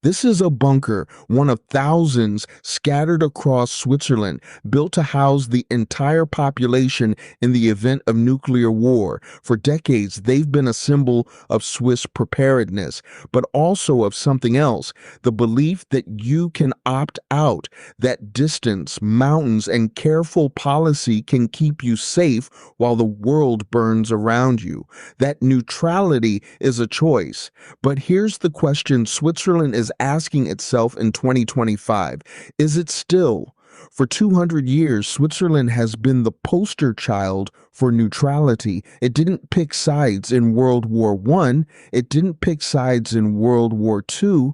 This is a bunker, one of thousands scattered across Switzerland, built to house the entire population in the event of nuclear war. For decades, they've been a symbol of Swiss preparedness, but also of something else, the belief that you can opt out, that distance, mountains, and careful policy can keep you safe while the world burns around you. That neutrality is a choice. But here's the question Switzerland is asking itself in 2025. Is it still? For 200 years, Switzerland has been the poster child for neutrality. It didn't pick sides in World War I. It didn't pick sides in World War II.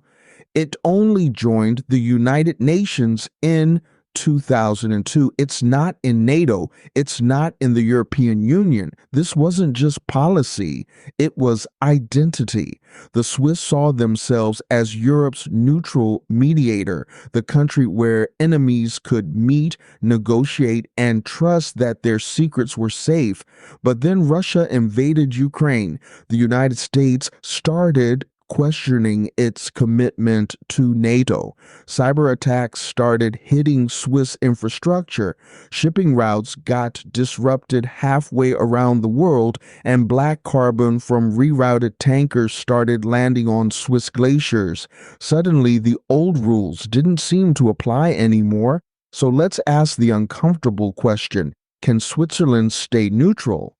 It only joined the United Nations in 2002. It's not in NATO. It's not in the European Union. This wasn't just policy. It was identity. The Swiss saw themselves as Europe's neutral mediator, the country where enemies could meet, negotiate, and trust that their secrets were safe. But then Russia invaded Ukraine. The United States started questioning its commitment to NATO. Cyberattacks started hitting Swiss infrastructure. Shipping routes got disrupted halfway around the world, and black carbon from rerouted tankers started landing on Swiss glaciers. Suddenly, the old rules didn't seem to apply anymore. So let's ask the uncomfortable question: can Switzerland stay neutral?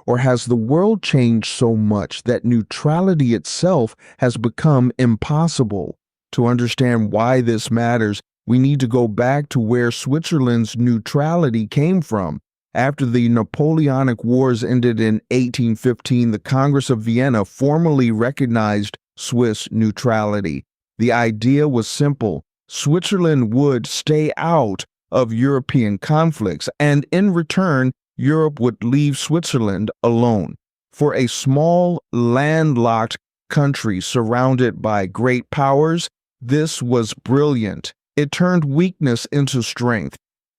Or has the world changed so much that neutrality itself has become impossible? To understand why this matters, we need to go back to where Switzerland's neutrality came from. After the Napoleonic Wars ended in 1815, the Congress of Vienna formally recognized Swiss neutrality. The idea was simple: Switzerland would stay out of European conflicts, and in return, Europe would leave Switzerland alone. For a small, landlocked country surrounded by great powers, this was brilliant. It turned weakness into strength.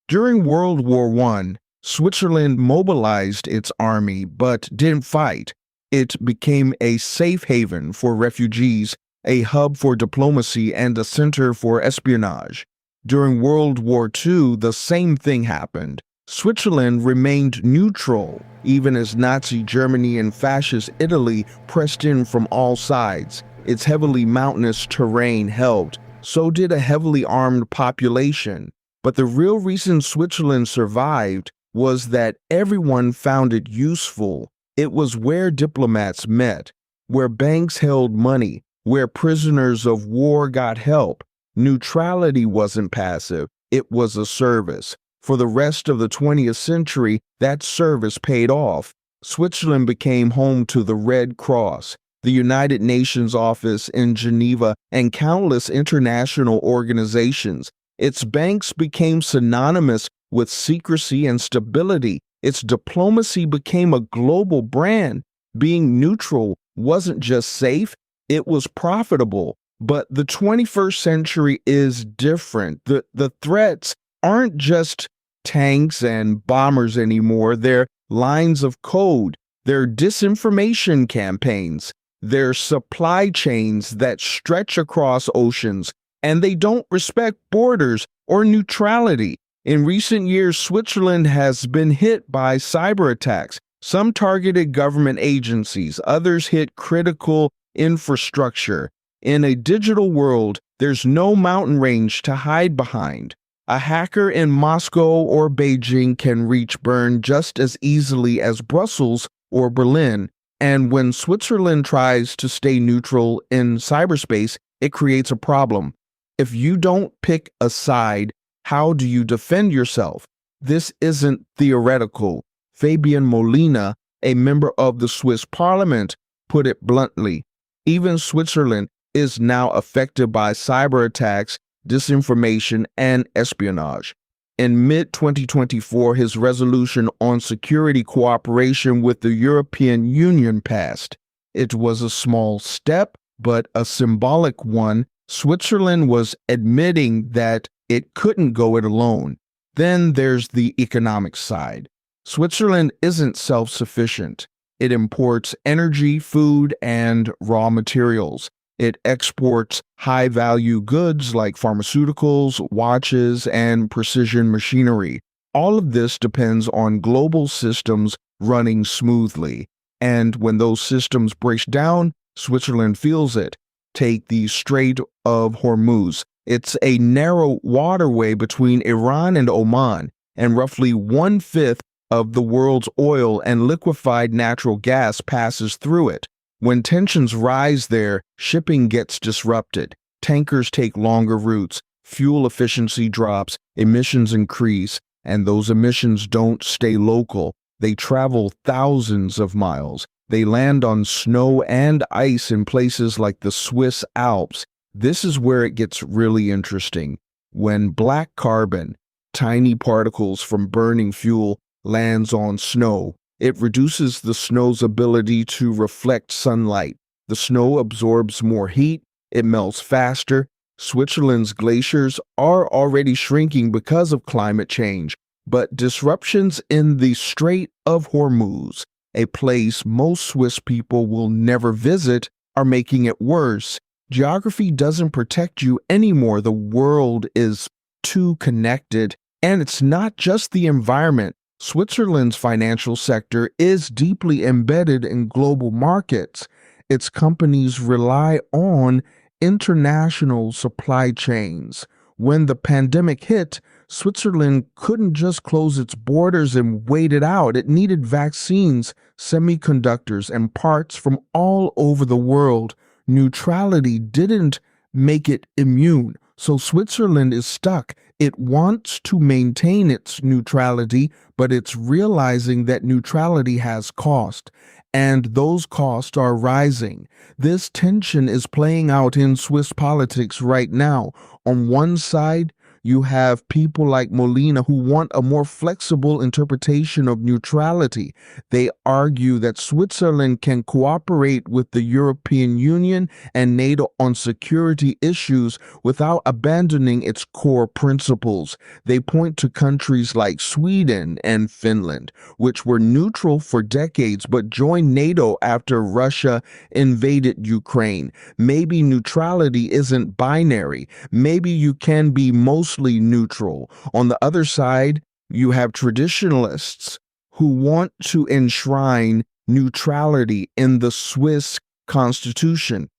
During World War I, Switzerland mobilized its army but didn't fight. It became a safe haven for refugees, a hub for diplomacy, and a center for espionage. During World War II, the same thing happened. Switzerland remained neutral, even as Nazi Germany and Fascist Italy pressed in from all sides. Its heavily mountainous terrain helped. So did a heavily armed population. But the real reason Switzerland survived was that everyone found it useful. It was where diplomats met, where banks held money, where prisoners of war got help. Neutrality wasn't passive, it was a service. For the rest of the 20th century, that service paid off. Switzerland became home to the Red Cross, the United Nations office in Geneva, and countless international organizations. Its banks became synonymous with secrecy and stability. Its diplomacy became a global brand. Being neutral wasn't just safe, it was profitable. But the 21st century is different. The threats aren't just tanks and bombers anymore. They're lines of code. They're disinformation campaigns. They're supply chains that stretch across oceans, and they don't respect borders or neutrality. In recent years, Switzerland has been hit by cyber attacks. Some targeted government agencies, others hit critical infrastructure. In a digital world, there's no mountain range to hide behind. A hacker in Moscow or Beijing can reach Bern just as easily as Brussels or Berlin. And when Switzerland tries to stay neutral in cyberspace, it creates a problem. If you don't pick a side, how do you defend yourself? This isn't theoretical. Fabian Molina, a member of the Swiss parliament, put it bluntly. Even Switzerland is now affected by cyber attacks, disinformation, and espionage. In mid-2024, his resolution on security cooperation with the European Union passed. It was a small step, but a symbolic one. Switzerland was admitting that it couldn't go it alone. Then there's the economic side. Switzerland isn't self-sufficient. It imports energy, food, and raw materials. It exports high-value goods like pharmaceuticals, watches, and precision machinery. All of this depends on global systems running smoothly. And when those systems break down, Switzerland feels it. Take the Strait of Hormuz. It's a narrow waterway between Iran and Oman, and roughly one-fifth of the world's oil and liquefied natural gas passes through it. When tensions rise there, shipping gets disrupted. Tankers take longer routes, fuel efficiency drops, emissions increase, and those emissions don't stay local. They travel thousands of miles. They land on snow and ice in places like the Swiss Alps. This is where it gets really interesting. When black carbon, tiny particles from burning fuel, lands on snow, it reduces the snow's ability to reflect sunlight. The snow absorbs more heat, it melts faster. Switzerland's glaciers are already shrinking because of climate change, but disruptions in the Strait of Hormuz, a place most Swiss people will never visit, are making it worse. Geography doesn't protect you anymore. The world is too connected, and it's not just the environment. Switzerland's financial sector is deeply embedded in global markets. Its companies rely on international supply chains. When the pandemic hit, Switzerland couldn't just close its borders and wait it out. It needed vaccines, semiconductors, and parts from all over the world. Neutrality didn't make it immune, so Switzerland is stuck. It wants to maintain its neutrality, but it's realizing that neutrality has cost, and those costs are rising. This tension is playing out in Swiss politics right now. On one side, you have people like Molina who want a more flexible interpretation of neutrality. They argue that Switzerland can cooperate with the European Union and NATO on security issues without abandoning its core principles. They point to countries like Sweden and Finland, which were neutral for decades but joined NATO after Russia invaded Ukraine. Maybe neutrality isn't binary. Maybe you can be mostly neutral. On the other side, you have traditionalists who want to enshrine neutrality in the Swiss constitution,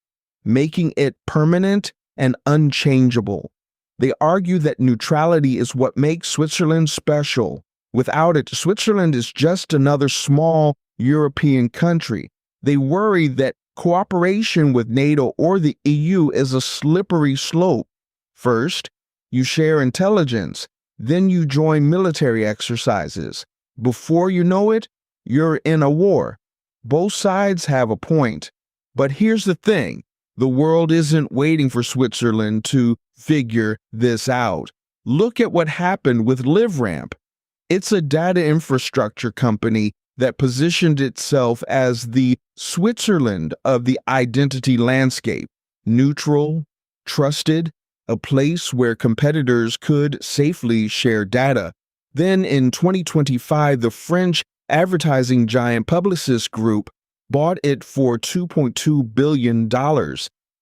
making it permanent and unchangeable. They argue that neutrality is what makes Switzerland special. Without it, Switzerland is just another small European country. They worry that cooperation with NATO or the EU is a slippery slope. First, you share intelligence, then you join military exercises. Before you know it, you're in a war. Both sides have a point. But here's the thing, the world isn't waiting for Switzerland to figure this out. Look at what happened with LiveRamp. It's a data infrastructure company that positioned itself as the Switzerland of the identity landscape. Neutral, trusted, a place where competitors could safely share data. Then in 2025, the French advertising giant Publicis Group bought it for $2.2 billion.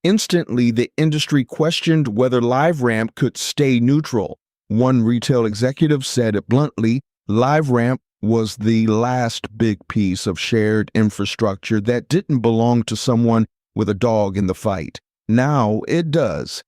Instantly, the industry questioned whether LiveRamp could stay neutral. One retail executive said it bluntly, LiveRamp was the last big piece of shared infrastructure that didn't belong to someone with a dog in the fight. Now it does.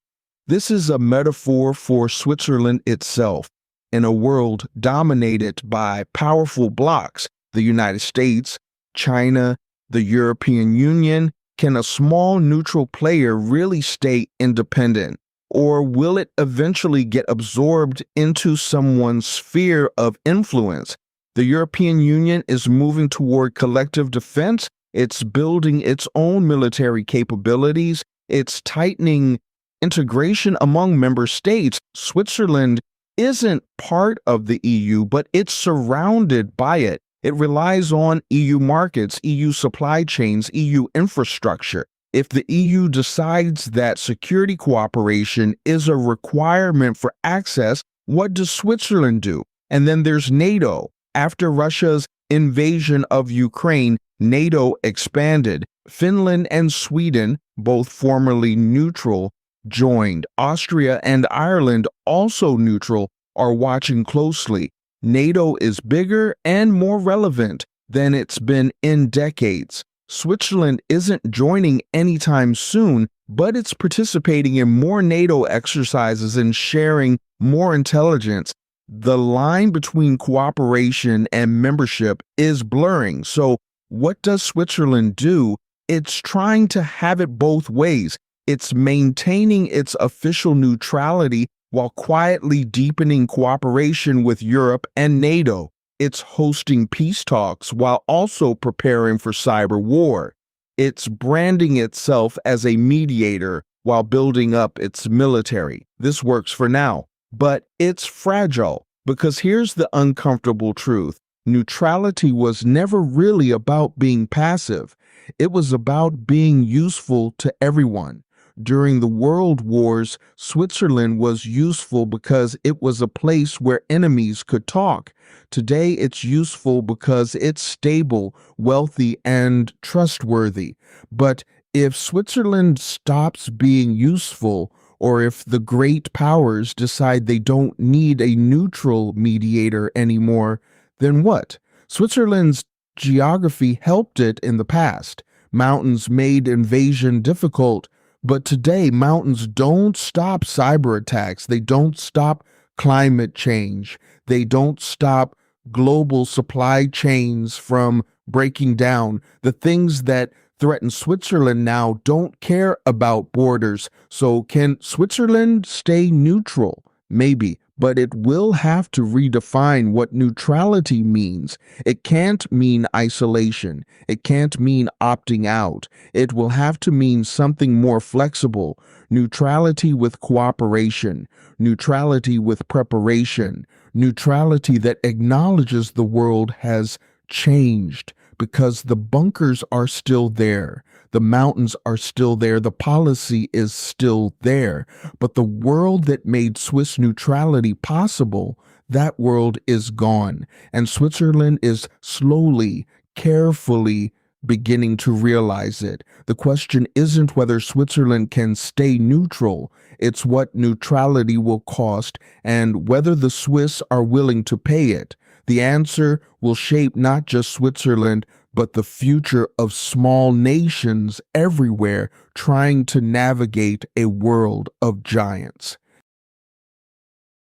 This is a metaphor for Switzerland itself. In a world dominated by powerful blocs, the United States, China, the European Union, can a small neutral player really stay independent? Or will it eventually get absorbed into someone's sphere of influence? The European Union is moving toward collective defense. It's building its own military capabilities. It's tightening integration among member states. Switzerland isn't part of the EU, but it's surrounded by it. It relies on EU markets, EU supply chains, EU infrastructure. If the EU decides that security cooperation is a requirement for access, what does Switzerland do? And then there's NATO. After Russia's invasion of Ukraine, NATO expanded. Finland and Sweden, both formerly neutral, joined. Austria and Ireland, also neutral, are watching closely. NATO is bigger and more relevant than it's been in decades. Switzerland isn't joining anytime soon, but it's participating in more NATO exercises and sharing more intelligence. The line between cooperation and membership is blurring. So, what does Switzerland do? It's trying to have it both ways. It's maintaining its official neutrality while quietly deepening cooperation with Europe and NATO. It's hosting peace talks while also preparing for cyber war. It's branding itself as a mediator while building up its military. This works for now, but it's fragile because here's the uncomfortable truth. Neutrality was never really about being passive. It was about being useful to everyone. During the world wars, Switzerland was useful because it was a place where enemies could talk. Today, it's useful because it's stable, wealthy, and trustworthy. But if Switzerland stops being useful, or if the great powers decide they don't need a neutral mediator anymore, then what? Switzerland's geography helped it in the past. Mountains made invasion difficult, but today mountains don't stop cyber attacks. They don't stop climate change. They don't stop global supply chains from breaking down. The things that threaten Switzerland now don't care about borders. So can Switzerland stay neutral? Maybe, but it will have to redefine what neutrality means. It can't mean isolation. It can't mean opting out. It will have to mean something more flexible. Neutrality with cooperation. Neutrality with preparation. Neutrality that acknowledges the world has changed because the bunkers are still there. The mountains are still there. The policy is still there. But the world that made Swiss neutrality possible, that world is gone. And Switzerland is slowly, carefully beginning to realize it. The question isn't whether Switzerland can stay neutral. It's what neutrality will cost and whether the Swiss are willing to pay it. The answer will shape not just Switzerland, but the future of small nations everywhere trying to navigate a world of giants.